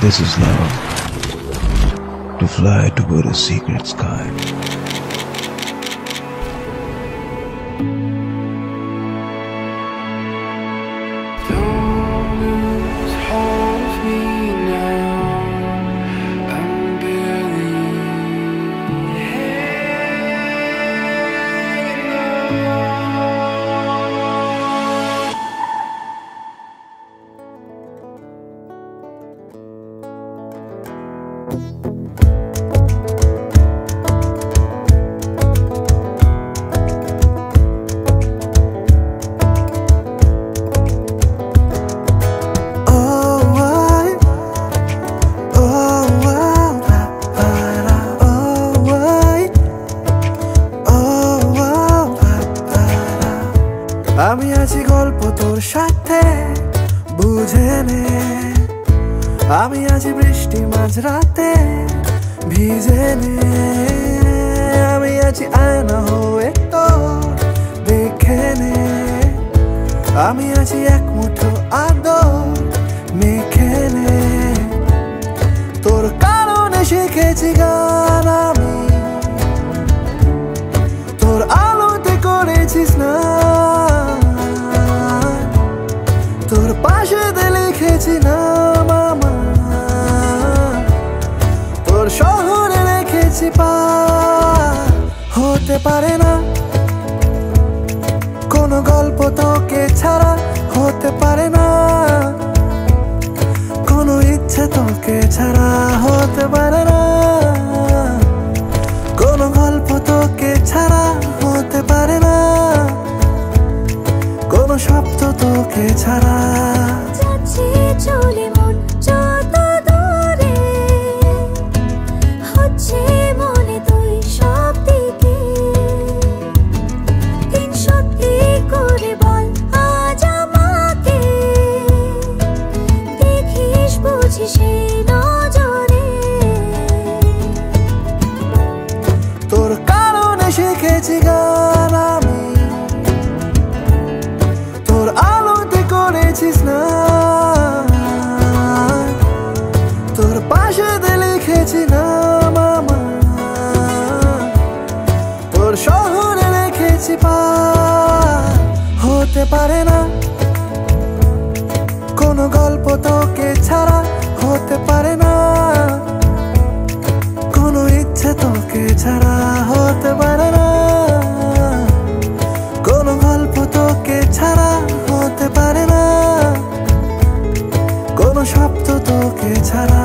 This is love, to fly toward a secret sky. Don't lose hold of me now. I'm barely hanging on. আমি আছি গল্প তোর সাথে বুঝে নে, আমি আছি বৃষ্টি মাঝরাতে ভিজে নে, আমি আছি আয়না হয়ে তোর দেখে নে, আমি আছি এক মুঠো আদর মেখে নে, তোর কারণে শিখেছি গান আমি, তোর আলোতে করেছিস না, তোর পাশে লিখেছি নাম আমার, তোর শহরে রেখেছি পার, হতে পারে না কোনো গল্প তোকে ছাড়া, হতে পারে না কোনো ইচ্ছে তোকে ছাড়া, হতে পারে না কোনো গল্প তোকে ছাড়া, হতে পারে না কোনো শব্দ তোকে ছাড়া। যাচ্ছে চলে মন যত দূরে, হচ্ছে মনে তুই সব দিকে, দিন সত্যি করে বল আজ আমাকে, দেখিস বুঝিস সেই নজরে, তোর কারণে শিখেছি গান আমি, তোর আলোতে করেছিস না, তোর পাশে লিখেছি নাম আমার, তোর শহরে রেখেছি পার, হতে পারে না কোনো গল্প তোকে ছাড়া, হতে পারে না কোনো ইচ্ছে তোকে ছাড়া, হতে পারে না কোনো গল্প তোকে ছাড়া, হতে পারে না কোনো শব্দ তোকে ছাড়া।